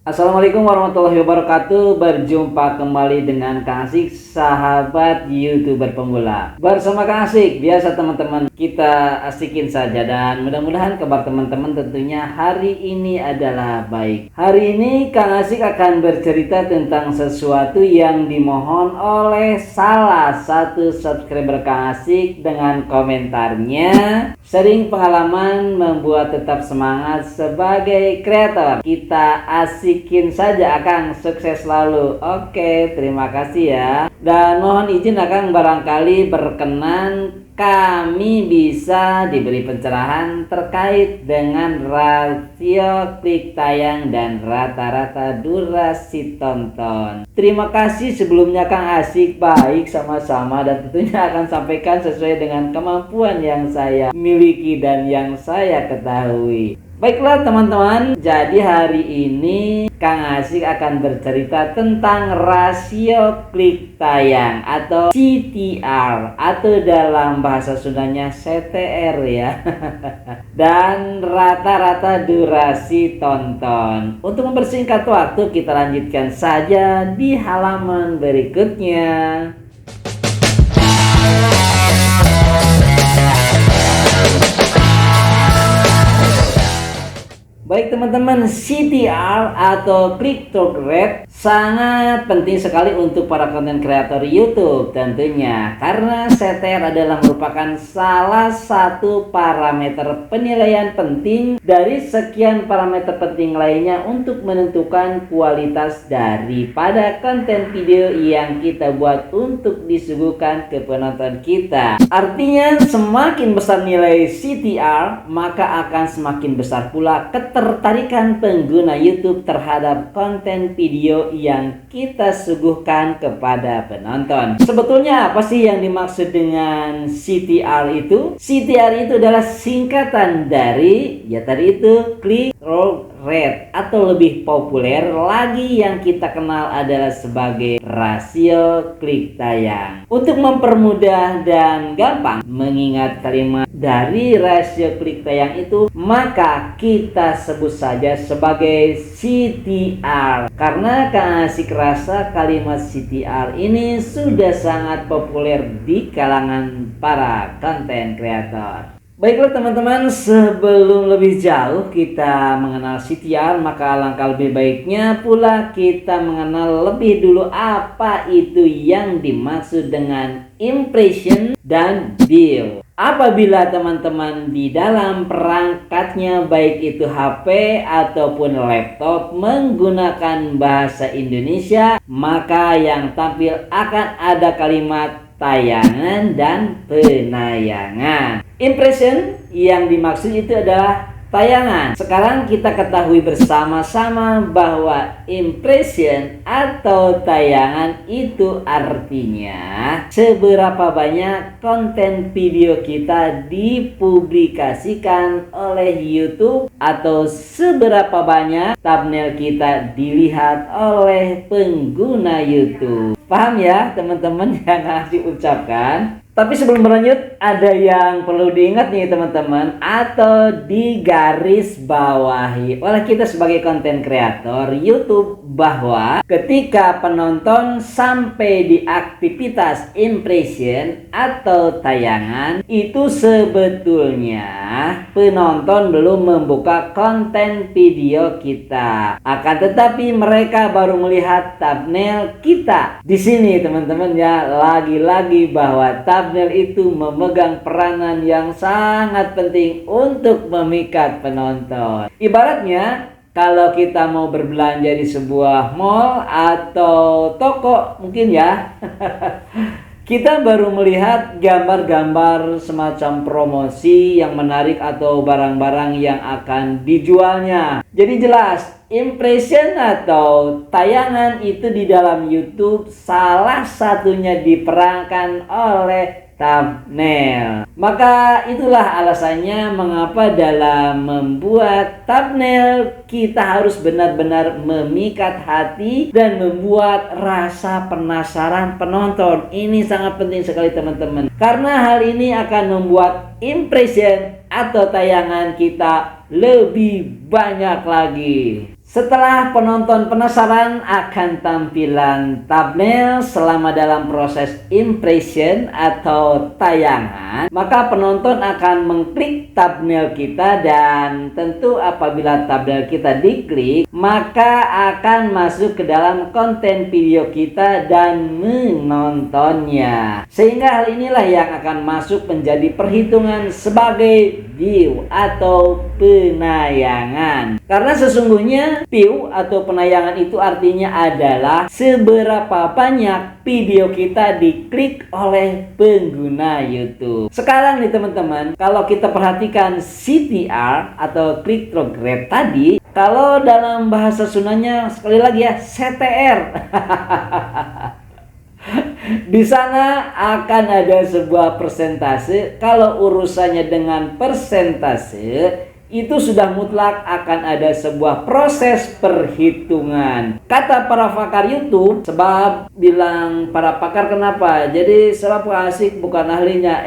Assalamualaikum warahmatullahi wabarakatuh. Berjumpa kembali dengan Kang Asik, sahabat YouTuber pemula. Bersama Kang Asik, biasa teman-teman kita asikin saja, dan mudah-mudahan kabar teman-teman tentunya hari ini adalah baik. Hari ini Kang Asik akan bercerita tentang sesuatu yang dimohon oleh salah satu subscriber Kang Asik dengan komentarnya, sering pengalaman membuat tetap semangat sebagai kreator. Kita asikin saja Akang, sukses selalu. Oke, terima kasih ya. Dan mohon izin Akang, barangkali berkenan kami bisa diberi pencerahan terkait dengan rasio klik tayang dan rata-rata durasi tonton. Terima kasih sebelumnya Kang Asik. Baik, sama-sama, dan tentunya akan sampaikan sesuai dengan kemampuan yang saya miliki dan yang saya ketahui. Baiklah teman-teman, jadi hari ini Kang Asik akan bercerita tentang rasio klik tayang atau CTR, atau dalam bahasa Sundanya CTR ya. Dan rata-rata durasi tonton. Untuk mempersingkat waktu, kita lanjutkan saja di halaman berikutnya. Baik teman-teman, CTR atau click through rate sangat penting sekali untuk para konten kreator YouTube tentunya, karena CTR adalah merupakan salah satu parameter penilaian penting dari sekian parameter penting lainnya untuk menentukan kualitas daripada konten video yang kita buat untuk disuguhkan ke penonton kita. Artinya semakin besar nilai CTR, maka akan semakin besar pula ketertarikan pengguna YouTube terhadap konten video yang kita suguhkan kepada penonton. Sebetulnya apa sih yang dimaksud dengan CTR itu? CTR itu adalah singkatan dari, ya tadi itu, click through rate, atau lebih populer lagi yang kita kenal adalah sebagai rasio klik tayang. Untuk mempermudah dan gampang mengingat kalimat dari rasio klik tayang itu, maka kita sebut saja sebagai CTR, karena Kang Asik rasa kalimat CTR ini sudah sangat populer di kalangan para konten kreator. Baiklah teman-teman, sebelum lebih jauh kita mengenal CTR, maka alangkah lebih baiknya pula kita mengenal lebih dulu apa itu yang dimaksud dengan impression dan view. Apabila teman-teman di dalam perangkatnya, baik itu HP ataupun laptop, menggunakan bahasa Indonesia, maka yang tampil akan ada kalimat tayangan dan penayangan. Impression yang dimaksud itu adalah tayangan. Sekarang kita ketahui bersama-sama bahwa impression atau tayangan itu artinya seberapa banyak konten video kita dipublikasikan oleh YouTube, atau seberapa banyak thumbnail kita dilihat oleh pengguna YouTube. Paham ya teman-teman yang harus diucapkan? Tapi sebelum berlanjut, ada yang perlu diingat nih teman-teman, atau digaris bawahi oleh kita sebagai konten kreator YouTube, bahwa ketika penonton sampai di aktivitas impression atau tayangan, itu sebetulnya penonton belum membuka konten video kita, akan tetapi mereka baru melihat thumbnail kita. Di sini teman-teman ya, lagi-lagi bahwa thumbnail itu memegang peranan yang sangat penting untuk memikat penonton. Ibaratnya kalau kita mau berbelanja di sebuah mall atau toko mungkin ya, kita baru melihat gambar-gambar semacam promosi yang menarik atau barang-barang yang akan dijualnya. Jadi jelas impression atau tayangan itu di dalam YouTube salah satunya diperankan oleh thumbnail. Maka itulah alasannya mengapa dalam membuat thumbnail kita harus benar-benar memikat hati dan membuat rasa penasaran penonton. Ini sangat penting sekali teman-teman, karena hal ini akan membuat impression atau tayangan kita lebih banyak lagi. Setelah penonton penasaran akan tampilan thumbnail selama dalam proses impression atau tayangan, maka penonton akan mengklik thumbnail kita, dan tentu apabila thumbnail kita diklik, maka akan masuk ke dalam konten video kita dan menontonnya. Sehingga hal inilah yang akan masuk menjadi perhitungan sebagai view atau penayangan. Karena sesungguhnya view atau penayangan itu artinya adalah seberapa banyak video kita diklik oleh pengguna YouTube. Sekarang nih teman-teman, kalau kita perhatikan CTR atau click through rate tadi, kalau dalam bahasa Sundanya sekali lagi ya, CTR. Di sana akan ada sebuah persentase. Kalau urusannya dengan persentase, itu sudah mutlak akan ada sebuah proses perhitungan. Kata para pakar YouTube, sebab bilang para pakar kenapa? Jadi sebab asik bukan ahlinya.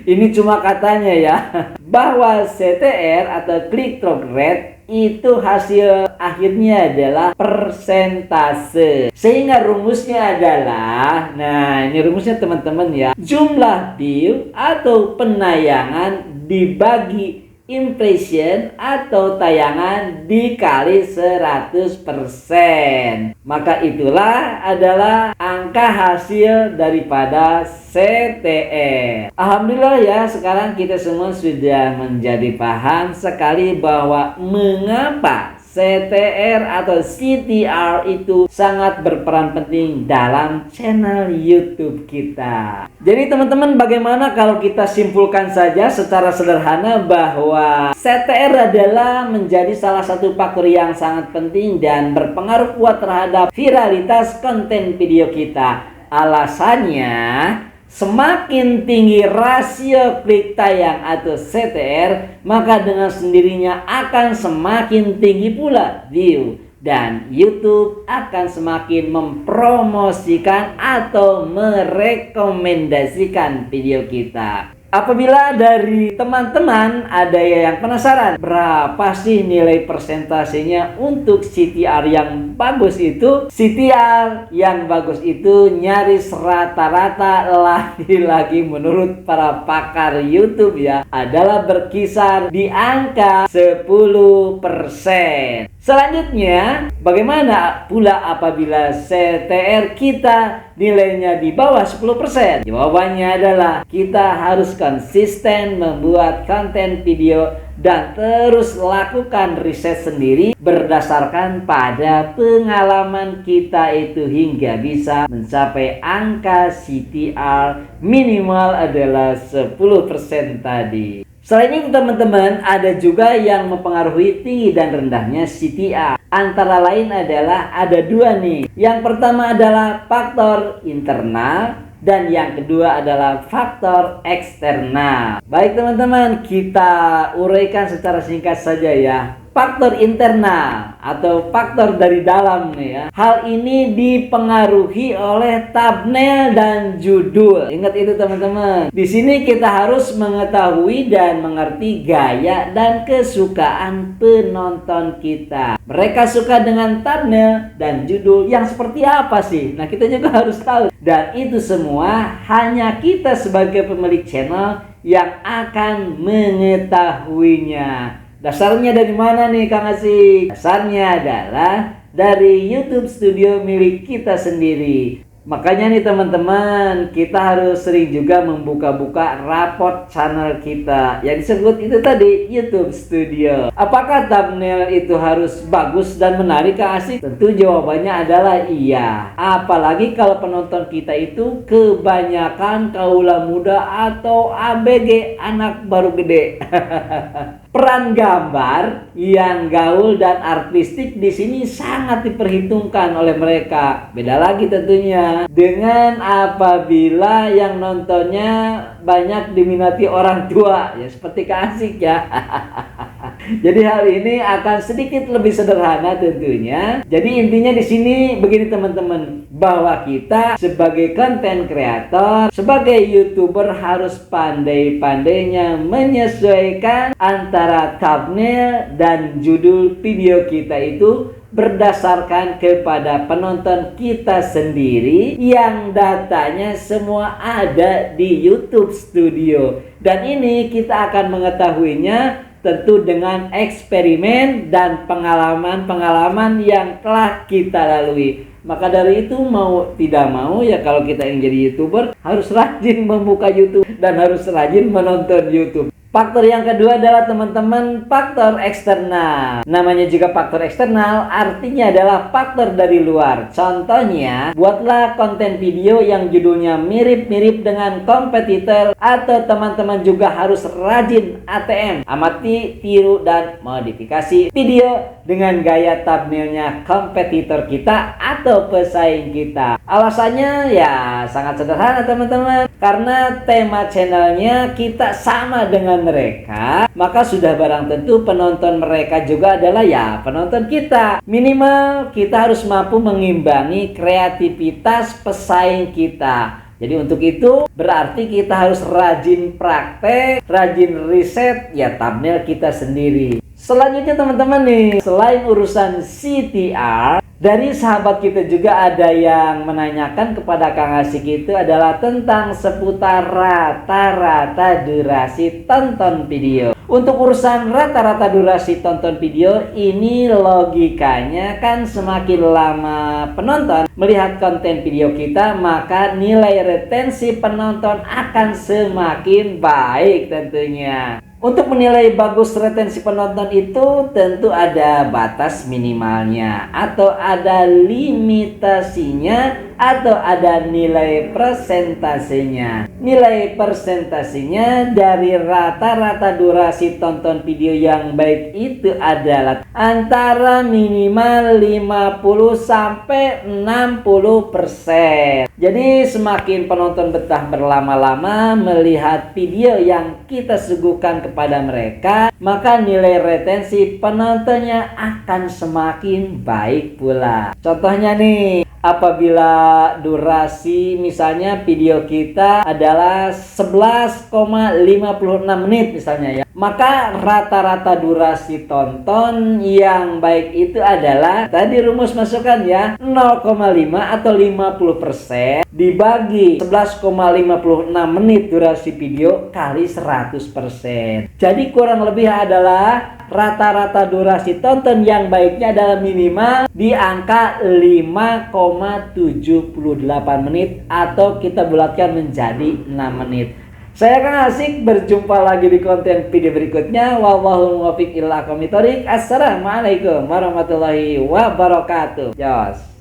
Ini cuma katanya ya, bahwa CTR atau click through rate itu hasil akhirnya adalah persentase. Sehingga rumusnya adalah, nah ini rumusnya teman-teman ya, jumlah view atau penayangan dibagi impression atau tayangan dikali 100%. Maka itulah adalah angka hasil daripada CTR. Alhamdulillah ya, sekarang kita semua sudah menjadi paham sekali bahwa mengapa CTR atau CTR itu sangat berperan penting dalam channel YouTube kita. Jadi teman-teman, bagaimana kalau kita simpulkan saja secara sederhana bahwa CTR adalah menjadi salah satu faktor yang sangat penting dan berpengaruh kuat terhadap viralitas konten video kita. Alasannya, semakin tinggi rasio klik tayang atau CTR, maka dengan sendirinya akan semakin tinggi pula view, dan YouTube akan semakin mempromosikan atau merekomendasikan video kita. Apabila dari teman-teman ada yang penasaran berapa sih nilai persentasenya untuk CTR yang bagus itu, CTR yang bagus itu nyaris rata-rata lagi-lagi menurut para pakar YouTube ya, adalah berkisar di angka 10%. Selanjutnya, bagaimana pula apabila CTR kita nilainya di bawah 10%? Jawabannya adalah kita harus konsisten membuat konten video dan terus lakukan riset sendiri berdasarkan pada pengalaman kita itu hingga bisa mencapai angka CTR minimal adalah 10% tadi. Selain itu teman-teman, ada juga yang mempengaruhi tinggi dan rendahnya CTR. Antara lain adalah ada dua nih. Yang pertama adalah faktor internal dan yang kedua adalah faktor eksternal. Baik teman-teman, kita uraikan secara singkat saja ya. Faktor internal atau faktor dari dalam nih ya. Hal ini dipengaruhi oleh thumbnail dan judul. Ingat itu teman-teman. Di sini kita harus mengetahui dan mengerti gaya dan kesukaan penonton kita. Mereka suka dengan thumbnail dan judul yang seperti apa sih? Nah, kita juga harus tahu. Dan itu semua hanya kita sebagai pemilik channel yang akan mengetahuinya. Dasarnya dari mana nih Kang Asik? Dasarnya adalah dari YouTube Studio milik kita sendiri. Makanya nih teman-teman, kita harus sering juga membuka-buka raport channel kita yang disebut itu tadi YouTube Studio. Apakah thumbnail itu harus bagus dan menarik Kang Asik? Tentu jawabannya adalah iya. Apalagi kalau penonton kita itu kebanyakan kaula muda atau ABG, anak baru gede. Peran gambar yang gaul dan artistik di sini sangat diperhitungkan oleh mereka. Beda lagi tentunya dengan apabila yang nontonnya banyak diminati orang tua, ya seperti Kak Asik ya. Jadi hal ini akan sedikit lebih sederhana tentunya. Jadi intinya di sini begini teman-teman, bahwa kita sebagai content creator, sebagai YouTuber harus pandai-pandainya menyesuaikan antara thumbnail dan judul video kita itu berdasarkan kepada penonton kita sendiri yang datanya semua ada di YouTube Studio. Dan ini kita akan mengetahuinya tentu dengan eksperimen dan pengalaman-pengalaman yang telah kita lalui. Maka dari itu mau tidak mau ya, kalau kita ingin jadi YouTuber harus rajin membuka YouTube dan harus rajin menonton YouTube. Faktor yang kedua adalah teman-teman faktor eksternal. Namanya juga faktor eksternal, artinya adalah faktor dari luar. Contohnya, buatlah konten video yang judulnya mirip-mirip dengan kompetitor, atau teman-teman juga harus rajin ATM, amati, tiru, dan modifikasi video dengan gaya thumbnailnya kompetitor kita atau pesaing kita. Alasannya ya sangat sederhana teman-teman, karena tema channelnya kita sama dengan mereka, maka sudah barang tentu penonton mereka juga adalah ya penonton kita. Minimal kita harus mampu mengimbangi kreativitas pesaing kita. Jadi untuk itu berarti kita harus rajin praktek, rajin riset ya thumbnail kita sendiri. Selanjutnya teman-teman nih, selain urusan CTR, dari sahabat kita juga ada yang menanyakan kepada Kang Asik itu adalah tentang seputar rata-rata durasi tonton video. Untuk urusan rata-rata durasi tonton video ini, logikanya kan semakin lama penonton melihat konten video kita, maka nilai retensi penonton akan semakin baik tentunya. Untuk menilai bagus retensi penonton itu tentu ada batas minimalnya, atau ada limitasinya, atau ada nilai persentasenya. Nilai persentasenya dari rata-rata durasi tonton video yang baik itu adalah antara minimal 50 sampai 60%. Jadi semakin penonton betah berlama-lama melihat video yang kita suguhkan kepada mereka, maka nilai retensi penontonnya akan semakin baik pula. Contohnya nih, apabila durasi misalnya video kita adalah 11,56 menit misalnya ya, maka rata-rata durasi tonton yang baik itu adalah, tadi rumus masukkan ya, 0,5 atau 50% dibagi 11,56 menit durasi video kali 100%. Jadi kurang lebih adalah rata-rata durasi tonton yang baiknya adalah minimal di angka 5,78 menit, atau kita bulatkan menjadi 6 menit. Saya Kang Asik, berjumpa lagi di konten video berikutnya. Wallahul muwaffiq ila aqwamit thoriq. Assalamualaikum warahmatullahi wabarakatuh. Yos.